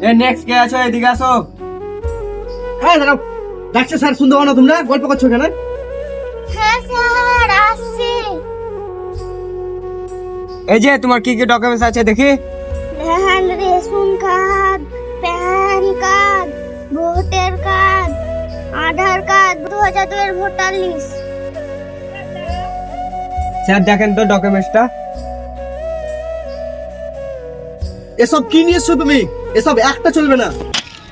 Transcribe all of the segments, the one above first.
এ next কে আছো, এদিকে আসো। হ্যাঁ দাঁড়াও, ডাকছে স্যার, শুনতে পাও না তোমরা? গল্প করছো কেন? হ্যাঁ স্যার আসছি। এই যে তোমার কি কি ডকুমেন্টস আছে দেখি। Ration card, PAN card, voter card, Aadhaar card, 2002 এর ভোটার লিস্ট। স্যার দেখেন তো ডকুমেন্টসটা। এসব কি নিয়ে এসছো তুমি? এসব একটা চলবে না।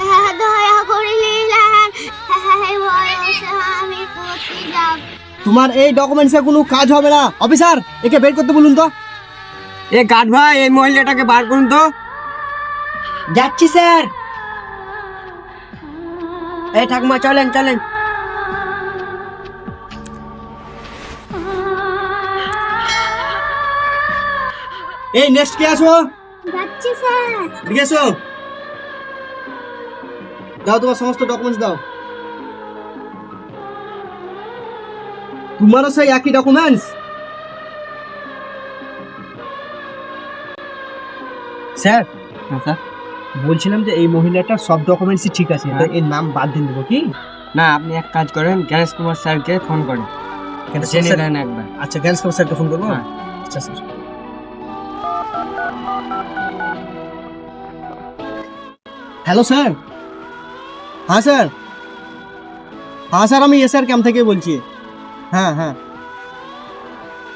হ্যাঁ দয়া করে নিলেন। হ্যাঁ বয়সে আমি কোথায় যাব? তোমার এই ডকুমেন্টসে কোনো কাজ হবে না। অফিসার, একে বের করতে বলুন তো। এ গার্ড ভাই, এই মহিলাটাকে বার করুন তো। যাচ্ছি স্যার। এই ঠাকুমা চলেন চলেন। এই নেক্সট কে আছো? যাচ্ছি স্যার। এদিকে এসো। দাও তোমার সমস্ত ডকুমেন্টস দাও। তোমারও সেই একই ডকুমেন্টস? স্যার, হ্যাঁ স্যার। বলছিলাম যে এই মহিলাটার সব ডকুমেন্টসই ঠিক আছে, হ্যাঁ। এর নাম বাদ দিয়ে দেবো কি? না, আপনি এক কাজ করেন, গণেশ কুমার স্যারকে ফোন করেন, জেনে নেন একবার। আচ্ছা, গ্যাস কম স্যারকে ফোন করবো। হ্যাঁ। আচ্ছা স্যার। Hello sir. হ্যাঁ স্যার। হ্যাঁ স্যার, আমি এসআর ক্যাম্প থেকে বলছি। হ্যাঁ হ্যাঁ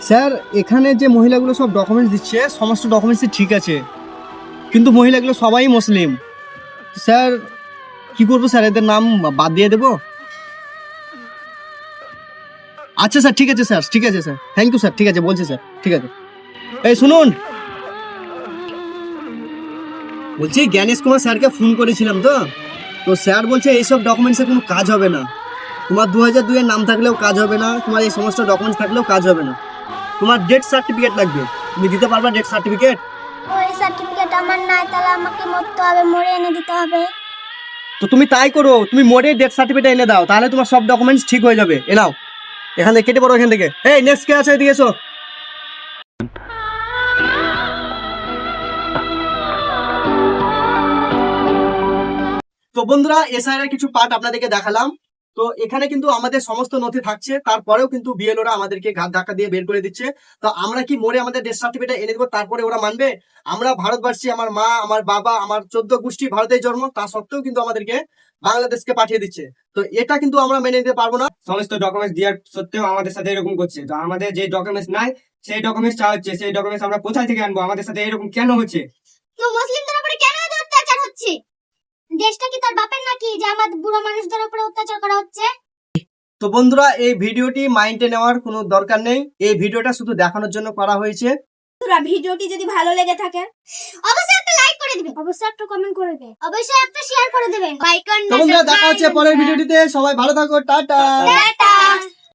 স্যার, এখানে যে মহিলাগুলো সব ডকুমেন্টস দিচ্ছে সমস্ত ডকুমেন্টসই ঠিক আছে, কিন্তু মহিলাগুলো সবাই মুসলিম। স্যার কি করবো স্যার, এদের নাম বাদ দিয়ে দেবো? আচ্ছা স্যার, ঠিক আছে স্যার, ঠিক আছে স্যার, থ্যাংক ইউ স্যার, ঠিক আছে বলছি স্যার, ঠিক আছে। এই শুনুন, বলছি জ্ঞানেশ কুমার স্যারকে ফোন করেছিলাম তো তো স্যার বলছে এইসব ডকুমেন্টসে কোনো কাজ হবে না। তোমার 2002 এর নাম থাকলেও কাজ হবে না, তোমার এই সমস্ত ডকুমেন্টস থাকলেও কাজ হবে না। তোমার ডেথ সার্টিফিকেট লাগবে, তুমি দিতে পারবা ডেথ সার্টিফিকেট? ওই সার্টিফিকেট আমার নাই, তাহলে আমাকে মরতে হবে, মরে এনে দিতে হবে। তো তুমি তাই করো, তুমি মোড়ে ডেথ সার্টিফিকেট এনে দাও, তাহলে তোমার সব ডকুমেন্টস ঠিক হয়ে যাবে। এ নাও, এখান থেকে কেটে পড়ো এখান থেকে। এই নেক্সট কে আছে, এদিকে এসো। তো বন্ধুরা, এসআইআর এর কিছু পার্ট আপনাদেরকে দেখালাম। তো এখানে কিন্তু আমাদের সমস্ত নথি থাকছে, তারপরেও কিন্তু বিএলওরা আমাদেরকে ঘাত ধাক্কা দিয়ে বের করে দিচ্ছে। তো আমরা কি মোড়ে আমাদের ডেথ সার্টিফিকেট এনে দেবো, তারপরে ওরা মানবে? আমরা ভারতবর্ষী, আমার মা, আমার বাবা, আমার 14 গোষ্ঠী ভারতের জন্ম, তা সত্ত্বেও কিন্তু আমাদেরকে বাংলাদেশকে পাঠিয়ে দিচ্ছে। তো এটা কিন্তু আমরা মেনে নিতে পারবো না। সমস্ত ডকুমেন্টস দেওয়ার সত্ত্বেও আমাদের সাথে এরকম করছে। তো আমাদের যে ডকুমেন্টস নাই, সেই ডকুমেন্টস চাওয়াচ্ছে, সেই ডকুমেন্টস আমরা কোথায় থেকে আনবো? আমাদের সাথে এরকম কেন হচ্ছে? তো মুসলিমদের উপরে কেন এত অত্যাচার হচ্ছে? দেশটা কি তার বাপের নাকি যে আমাদের বুড়ো মানুষদের উপরে অত্যাচার করা হচ্ছে? তো বন্ধুরা, এই ভিডিওটি মাইন্ডে নেওয়ার কোনো দরকার নেই, এই ভিডিওটা শুধু দেখানোর জন্য করা হয়েছে। বন্ধুরা, ভিডিওটি যদি ভালো লেগে থাকে অবশ্যই একটা লাইক করে দিবেন, অবশ্যই একটা কমেন্ট করে দিবেন, অবশ্যই একটা শেয়ার করে দিবেন। তো বন্ধুরা, দেখা হচ্ছে পরের ভিডিওটিতে। সবাই ভালো থাকো, টাটা। টাটা।